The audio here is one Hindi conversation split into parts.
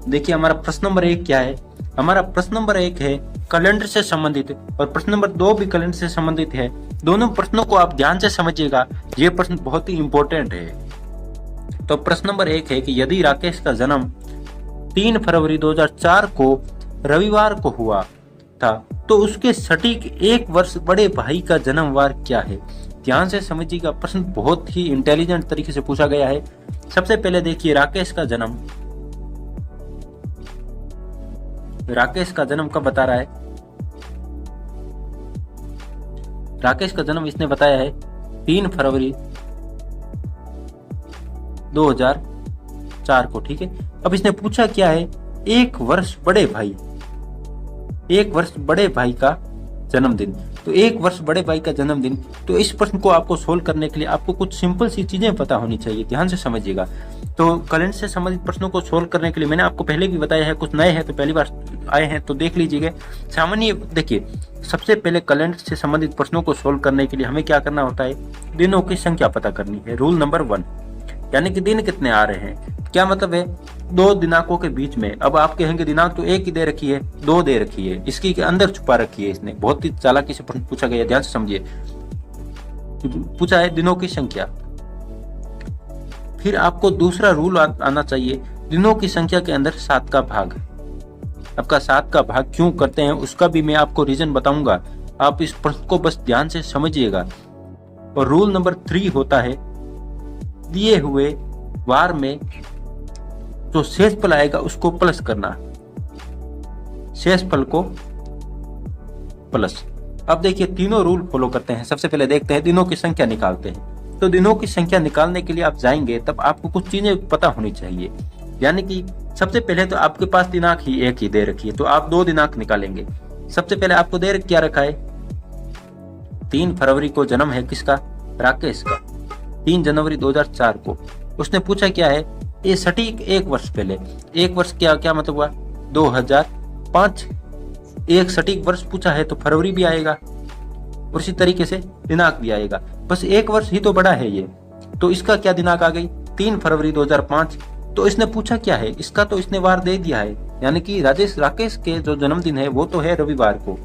देखिए हमारा प्रश्न नंबर 1 क्या है। हमारा प्रश्न नंबर 1 है कैलेंडर से संबंधित, और प्रश्न नंबर 2 भी कैलेंडर से संबंधित है। दोनों प्रश्नों को आप ध्यान से समझिएगा, ये प्रश्न बहुत ही इंपॉर्टेंट है। तो प्रश्न नंबर 1 है कि यदि राकेश का जन्म 3 फरवरी 2004 को रविवार को हुआ था, तो उसके सटीक 1 वर्ष बड़े भाई का जन्मवार क्या है। ध्यान से समझिएगा, प्रश्न बहुत ही इंटेलिजेंट तरीके से पूछा गया है। सबसे पहले देखिए राकेश का जन्म कब बता रहा है। राकेश का जन्म इसने बताया है 3 फरवरी 2004 को, ठीक है। अब इसने पूछा क्या है, 1 वर्ष बड़े भाई का जन्मदिन। तो 1 वर्ष बड़े भाई का जन्मदिन, तो इस प्रश्न को आपको सोल्व करने के लिए आपको कुछ सिंपल सी चीजें पता होनी चाहिए। ध्यान से समझिएगा। तो कैलेंडर से संबंधित प्रश्नों को सोल्व करने के लिए मैंने आपको पहले भी बताया है, कुछ नए हैं तो पहली बार आए हैं तो देख लीजिएगा। सामान्य देखिए, सबसे पहले कैलेंडर से संबंधित प्रश्नों को सोल्व करने के लिए हमें क्या करना होता है, दिनों की संख्या पता करनी है। रूल नंबर 1, यानी कि दिन कितने आ रहे हैं। क्या मतलब है, 2 दिनांकों के बीच में। अब आप कहेंगे दिनांक तो 1 ही दे रखी है, 2 दे रखी है, इसकी के अंदर छुपा रखी है इसने। बहुत ही चालाकी से प्रश्न पूछा गया, ध्यान से समझिए। पूछा है दिनों की संख्या। फिर आपको दूसरा रूल आना चाहिए, दिनों की संख्या के अंदर 7 का भाग। आपका 7 का भाग क्यों करते हैं उसका भी मैं आपको रीजन बताऊंगा, आप इस प्रश्न को बस ध्यान से समझिएगा। और रूल नंबर 3 होता है, दिए हुए वार में जो शेषफल आएगा उसको प्लस करना, शेषफल को प्लस। अब देखिए तीनों रूल फॉलो करते हैं। सबसे पहले देखते हैं दिनों की संख्या निकालते हैं। तो दिनों की संख्या निकालने के लिए आप जाएंगे तब आपको कुछ चीजें पता होनी चाहिए। यानी कि सबसे पहले तो आपके पास दिनांक ही 1 ही दे रखी है, तो आप 2 दिनांक निकालेंगे। सबसे पहले आपको दे क्या रखा है, 3 फरवरी को जन्म है किसका, राकेश का, 3 जनवरी 2004 को। उसने पूछा क्या है, ये सटीक 1 वर्ष पहले। 1 वर्ष क्या मतलब हुआ, 2005। एक सटीक वर्ष पूछा है तो फरवरी भी आएगा और इसी तरीके से दिनांक भी आएगा। बस 1 वर्ष ही तो बड़ा है ये, तो इसका क्या दिनांक आ गई, 3 फरवरी 2005। तो इसने पूछा क्या है, इसका तो इसने वार दे दिया है, यानी कि राकेश के जो जन्मदिन है वो तो है रविवार को।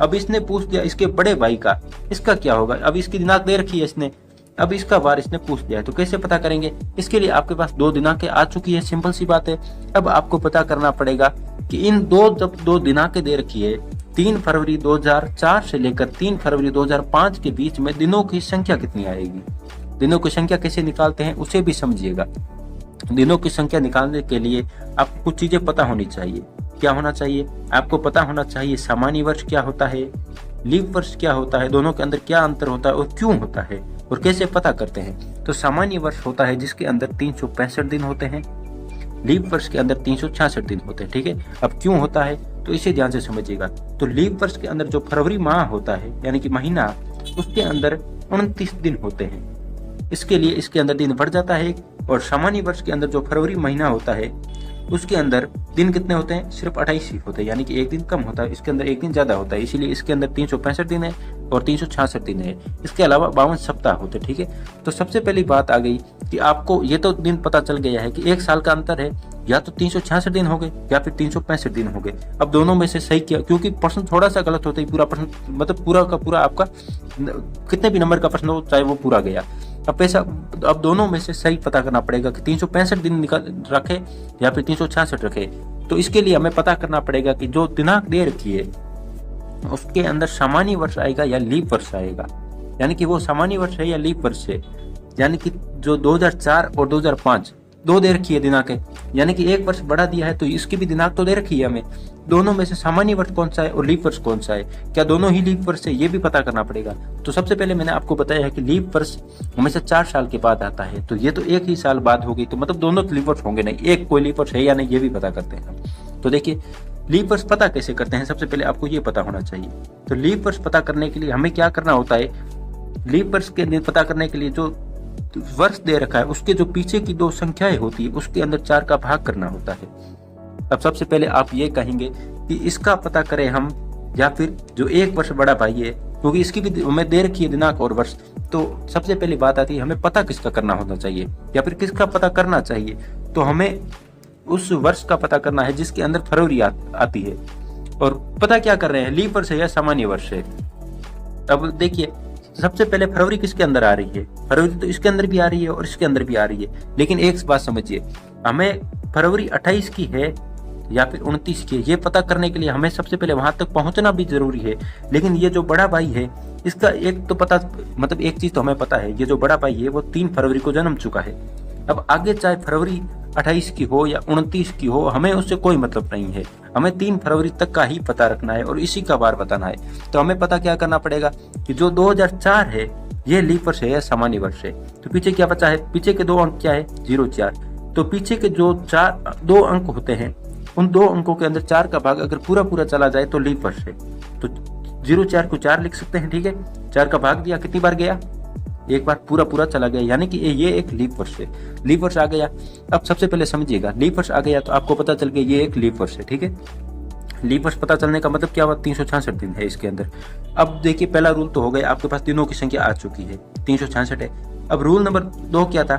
अब इसने पूछ दिया इसके बड़े भाई का, इसका क्या होगा। अब इसकी दिनांक दे रखी है इसने, अब इसका वार इसने पूछ दिया है, तो कैसे पता करेंगे। इसके लिए आपके पास 2 दिनांकें आ चुकी है, सिंपल सी बात है। अब आपको पता करना पड़ेगा कि इन जब 2 दिनांकें दे रखी है, 3 फरवरी 2004 से लेकर 3 फरवरी 2005 के बीच में दिनों की संख्या कितनी आएगी। दिनों की संख्या कैसे निकालते हैं उसे भी समझिएगा। दिनों की संख्या निकालने के लिए आपको कुछ चीजें पता होनी चाहिए। क्या होना चाहिए, आपको पता होना चाहिए सामान्य वर्ष क्या होता है, लीप वर्ष क्या होता है, दोनों के अंदर क्या अंतर होता है और क्यों होता है और कैसे पता करते हैं। तो सामान्य वर्ष होता है जिसके अंदर 365 दिन होते हैं, लीप वर्ष के अंदर 366 दिन होते हैं, ठीक है। अब क्यों होता है तो इसे ध्यान से समझिएगा। तो लीप वर्ष के अंदर जो फरवरी माह होता है यानी कि महीना, उसके अंदर 29 दिन होते हैं, इसके लिए इसके अंदर दिन बढ़ जाता है। और सामान्य वर्ष के अंदर जो फरवरी महीना होता है उसके अंदर दिन कितने होते हैं, सिर्फ 28 ही होते हैं, यानी कि 1 दिन कम होता है, इसके अंदर 1 दिन ज्यादा होता है, इसीलिए इसके अंदर 365 दिन है और 366 दिन है। इसके अलावा 52 सप्ताह होते हैं, ठीक है। तो सबसे पहली बात आ गई कि आपको ये तो दिन पता चल गया है कि 1 साल का अंतर है, या तो 366 दिन हो गए या फिर 365 दिन हो गए। अब दोनों में से सही किया, क्योंकि प्रश्न थोड़ा सा गलत होता है, पूरा प्रश्न मतलब पूरा का पूरा आपका कितने भी नंबर का प्रश्न हो चाहे वो पूरा गया। अब दोनों में से सही पता करना पड़ेगा कि 365 दिन रखे या फिर 366 रखे। तो इसके लिए हमें पता करना पड़ेगा कि जो दिनांक दे रखी है उसके अंदर सामान्य वर्ष आएगा या लीप वर्ष आएगा, यानी कि वो सामान्य वर्ष है या लीप वर्ष है। यानी कि जो 2004 और 2005 2 दे रखी है दिनांक है, यानी कि 1 वर्ष बढ़ा दिया है, तो इसकी भी दिनांक तो दे रखी है हमें। दोनों में से सामान्य वर्ष कौन सा है और लीप वर्ष कौन सा है, क्या दोनों ही लीप वर्ष है, ये भी पता करना पड़ेगा। तो सबसे पहले मैंने आपको बताया है कि लीप वर्ष हमेशा 4 साल के बाद आता है, तो ये तो 1 ही साल बाद होगी, तो मतलब दोनों लीप वर्ष होंगे नहीं, एक कोई लीप वर्ष है या नहीं ये भी पता करते हैं। तो देखिए लीप वर्ष पता कैसे करते हैं, सबसे पहले आपको ये पता होना चाहिए। तो लीप वर्ष पता करने के लिए हमें क्या करना होता है, लीप वर्ष के पता करने के लिए जो वर्ष दे रखा है उसके जो पीछे की 2 संख्याएं होती है उसके अंदर 4 का भाग करना होता है। अब सबसे पहले आप ये कहेंगे कि इसका पता करें हम, या फिर जो 1 वर्ष बड़ा भाई है, क्योंकि इसकी भी हमें दे रखी है दिनांक और वर्ष। तो सबसे पहली बात आती है हमें पता किसका करना होना चाहिए या फिर किसका पता करना चाहिए। तो हमें उस वर्ष का पता करना है जिसके अंदर फरवरी आती है। और पता क्या कर रहे हैं, लीप वर्ष है या सामान्य वर्ष है। अब देखिए सबसे पहले फरवरी किसके अंदर आ रही है, फरवरी तो इसके अंदर भी आ रही है और इसके अंदर भी आ रही है। लेकिन एक बात समझिए, हमें फरवरी 28 की है या फिर 29 की है, ये पता करने के लिए हमें सबसे पहले वहां तक पहुंचना भी जरूरी है। लेकिन ये जो बड़ा भाई है इसका एक तो पता, मतलब एक चीज तो हमें पता है, ये जो बड़ा भाई है वो 3 फरवरी को जन्म चुका है। अब आगे चाहे फरवरी 28 की हो या 29 की हो, हमें उससे कोई मतलब नहीं है। हमें 3 फरवरी तक का ही पता रखना है और इसी का बार बताना है। तो हमें पता क्या करना पड़ेगा कि जो 2004 है ये लीप वर्ष है या सामान्य वर्ष है। तो पीछे क्या बचा है, पीछे के 2 अंक क्या है, 04। तो पीछे के जो 2 अंक होते हैं, उन 2 अंकों के अंदर 4 का भाग अगर पूरा पूरा चला जाए तो लीप वर्ष है। तो 04 को 4 लिख सकते हैं, ठीक है। 4 का भाग दिया, कितनी बार गया, एक बार पूरा पूरा चला गया, यानी कि ये एक लीप वर्ष है। लीप वर्ष आ गया। अब सबसे पहले समझिएगा, लीप वर्ष आ गया तो आपको पता चल गया ये एक लीप वर्ष है, ठीक है। लीप वर्ष पता चलने का मतलब क्या हुआ, 366 दिन है इसके अंदर। अब देखिए पहला रूल तो हो गया, आपके पास दिनों की संख्या आ चुकी है, 366 है। अब रूल नंबर 2 क्या था,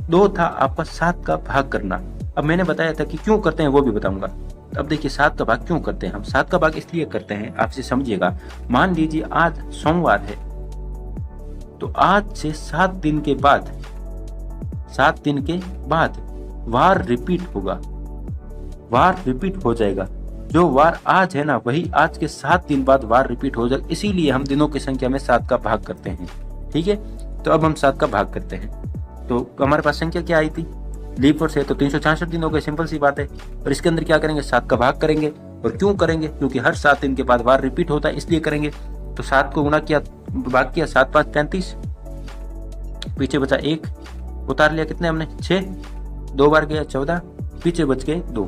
2 था आपका 7 का भाग करना। अब मैंने बताया था कि क्यों करते हैं वो भी बताऊंगा। अब देखिए 7 का भाग क्यों करते हैं हम, 7 का भाग इसलिए करते हैं, आपसे समझिएगा। मान लीजिए आज सोमवार है, तो आज से 7 दिन के बाद, 7 दिन के बाद वार रिपीट होगा, वार रिपीट हो जाएगा। जो वार आज है ना, वही आज के 7 दिन बाद वार रिपीट हो जाएगा। इसीलिए हम दिनों की संख्या में 7 का भाग करते हैं, ठीक है। तो अब हम 7 का भाग करते हैं, तो हमारे पास संख्या क्या आई थी, लीप वर्ष है तो 366 दिन हो गए, सिंपल सी बात है। और इसके अंदर क्या करेंगे, 7 का भाग करेंगे। और क्यों करेंगे, क्योंकि हर 7 दिन के बाद वार रिपीट होता है, इसलिए करेंगे। तो 7 को गुणा किया, भाग किया, 7 5 35, पीछे बचा 1, उतार लिया, कितने हमने 6, 2 बार गया 14, पीछे बच गए 2।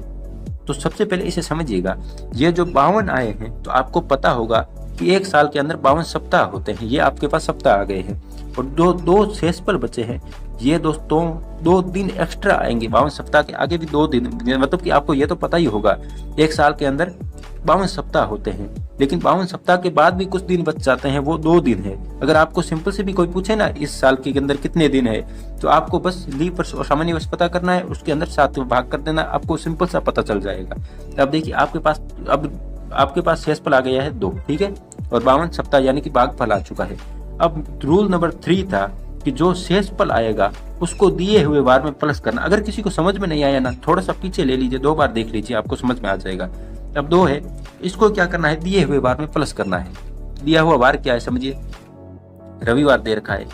तो सबसे पहले इसे समझिएगा, ये जो 52 आए हैं तो आपको पता होगा कि एक साल के अंदर 52 सप्ताह होते हैं, ये आपके पास सप्ताह आ गए हैं। और जो 2 शेषफल बचे हैं, ये दोस्तों 2 दिन एक्स्ट्रा आएंगे, 52 सप्ताह के आगे भी 2 दिन, मतलब कि आपको ये तो पता ही होगा एक साल के अंदर 52 सप्ताह होते हैं। लेकिन 52 सप्ताह के बाद भी कुछ दिन बच जाते हैं, वो 2 दिन है। अगर आपको सिंपल से भी कोई पूछे ना इस साल के अंदर कितने दिन है, तो आपको बस लीप वर्ष और सामान्य वर्ष पता करना है, उसके अंदर 7 भाग कर देना, आपको सिंपल सा पता चल जाएगा। अब देखिए आपके पास शेषफल आ गया है 2, ठीक है, और 52 सप्ताह यानी कि भागफल आ चुका है। अब रूल नंबर 3 था कि जो शेषफल आएगा उसको दिए हुए वार में प्लस करना। अगर किसी को समझ में नहीं आया ना, थोड़ा सा पीछे ले लीजिए, 2 बार देख लीजिए, आपको समझ में आ जाएगा। अब 2 है, इसको क्या करना है, दिए हुए वार में प्लस करना है। दिया हुआ वार क्या है समझिए, रविवार दे रखा है,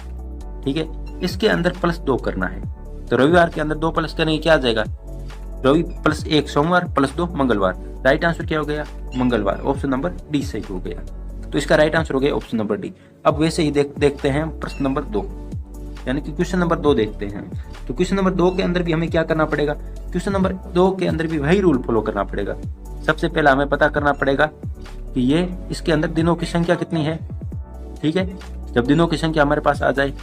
ठीक है, इसके अंदर +2 करना है। तो रविवार के अंदर 2 प्लस करेंगे, क्या आ जाएगा, रवि +1 सोमवार +2 मंगलवार। राइट आंसर क्या हो गया, मंगलवार। ऑप्शन नंबर डी सही हो गया। तो इसका राइट आंसर हो गया ऑप्शन नंबर डी। अब वैसे ही देखते हैं प्रश्न नंबर 2, यानी कि क्वेश्चन नंबर 2 देखते हैं। तो क्वेश्चन नंबर 2 के अंदर भी हमें क्या करना पड़ेगा, क्वेश्चन नंबर 2 के अंदर भी वही रूल फॉलो करना पड़ेगा। सबसे पहला हमें पता करना पड़ेगा कि ये इसके अंदर दिनों की संख्या कितनी है, ठीक है। जब दिनों की संख्या हमारे पास आ जाए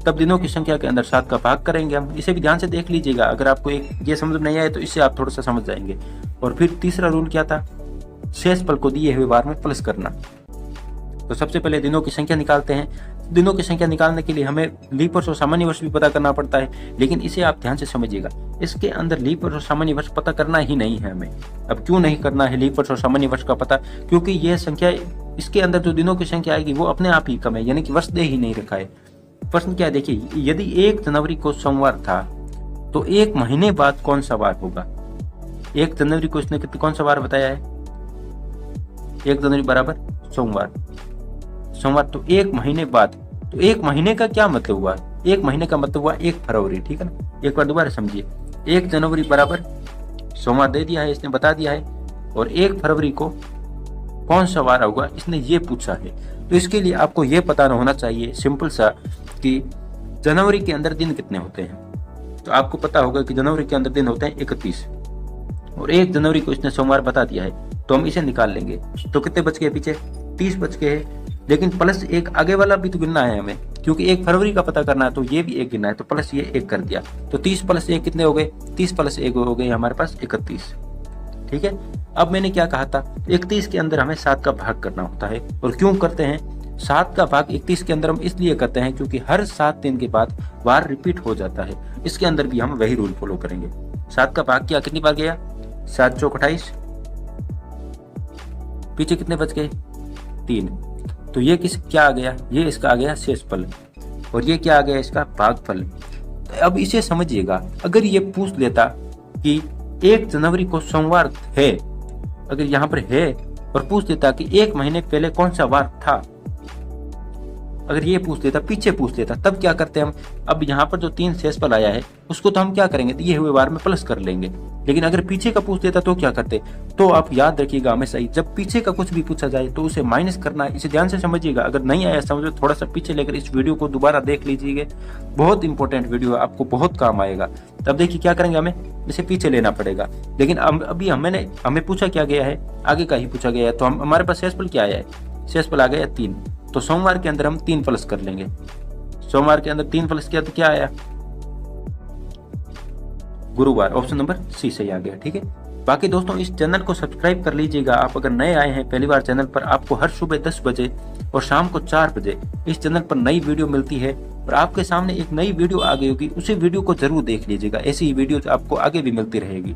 तब दिनों की संख्या के अंदर 7 का भाग करेंगे हम। इसे भी ध्यान से देख लीजिएगा, अगर आपको ये समझ नहीं आए तो इससे आप थोड़ा सा समझ जाएंगे। और फिर तीसरा रूल क्या था, शेषफल को दिए हुए वार में प्लस करना। तो सबसे पहले दिनों की संख्या निकालते हैं। दिनों की संख्या निकालने के लिए हमें लीप वर्ष और सामान्य वर्ष भी पता करना पड़ता है, लेकिन इसे आप ध्यान से समझिएगा, इसके अंदर लीप वर्ष और सामान्य वर्ष पता करना ही नहीं है हमें। अब क्यों नहीं करना है लीप वर्ष और सामान्य वर्ष का पता, क्योंकि यह संख्या, इसके अंदर जो दिनों की संख्या आएगी वो अपने आप ही कम है, यानी कि वर्ष दे ही नहीं रखा है। प्रश्न क्या है देखिए, यदि 1 जनवरी को सोमवार था तो 1 महीने बाद कौन सा वार होगा। 1 जनवरी को इसने कौन सा वार बताया है, 1 जनवरी बराबर सोमवार, तो 1 महीने बाद। तो 1 महीने का क्या मतलब हुआ, 1 महीने का मतलब हुआ 1 फरवरी, ठीक है ना। एक बार दोबारा समझिए, 1 जनवरी बराबर सोमवार दे दिया है, इसने बता दिया है, और 1 फरवरी को कौन सा वार होगा इसने ये पूछा है। तो इसके लिए आपको ये पता होना चाहिए सिंपल सा कि जनवरी के अंदर दिन कितने होते हैं। तो आपको पता होगा कि जनवरी के अंदर दिन होते हैं 31, और 1 जनवरी को इसने सोमवार बता दिया है, तो हम इसे निकाल लेंगे। तो कितने बच गए पीछे, 30 बच गए हैं। लेकिन +1 आगे वाला भी तो गिनना है हमें, क्योंकि 1 फरवरी का पता करना है, तो ये भी 1 गिनना है, तो प्लस ये 1 कर दिया। तो 30 + 1 कितने हो गए, 30 + 1 हो गए हमारे पास 31, ठीक है। अब मैंने क्या कहा था, 31 के अंदर हमें 7 का भाग करना होता है। और क्यों करते हैं 7 का भाग 31 के अंदर, हम इसलिए करते हैं क्योंकि हर 7 दिन के बाद वार रिपीट हो जाता है। इसके अंदर भी हम वही रूल फॉलो करेंगे। 7 का भाग किया, कितनी बार गया? 7 चौक 28, पीछे कितने बच गए? 3। तो ये क्या आ गया? ये इसका आ गया शेषफल, और ये क्या आ गया? इसका भागफल। तो अब इसे समझिएगा, अगर ये पूछ लेता कि 1 जनवरी को सोमवार है, अगर यहाँ पर है और पूछ लेता कि 1 महीने पहले कौन सा वार था, अगर ये पूछ लेता, पीछे पूछ लेता, तब क्या करते हम? अब यहाँ पर जो 3 शेषफल आया है उसको तो हम क्या करेंगे, दिए हुए वार में प्लस कर लेंगे। लेकिन अगर पीछे का पूछ लेता तो क्या करते? तो आप याद रखिएगा हमेशा ही, जब पीछे का कुछ भी पूछा जाए तो उसे माइनस करना है। इसे ध्यान से समझिएगा, अगर नहीं आया समझ में, थोड़ा सा पीछे लेकर इस वीडियो को दोबारा देख लीजिएगा, बहुत इंपॉर्टेंट वीडियो है, आपको बहुत काम आएगा। तब देखिए क्या करेंगे, हमें इसे पीछे लेना पड़ेगा। लेकिन अभी हमें पूछा क्या गया है, आगे का ही पूछा गया है, तो हमारे पास शेषफल क्या आया है? शेषफल आ गया 3। तो सोमवार के अंदर हम 3 प्लस कर लेंगे। सोमवार के अंदर 3 प्लस किया तो क्या आया? गुरुवार। ऑप्शन नंबर सी सही आ गया। ठीक है, बाकी दोस्तों इस चैनल को सब्सक्राइब कर लीजिएगा। आप अगर नए आए हैं पहली बार चैनल पर, आपको हर सुबह 10 बजे और शाम को 4 बजे इस चैनल पर नई वीडियो मिलती है, और आपके सामने एक नई वीडियो आ गई होगी, उसी वीडियो को जरूर देख लीजिएगा। ऐसी ही वीडियो आपको आगे भी मिलती रहेगी।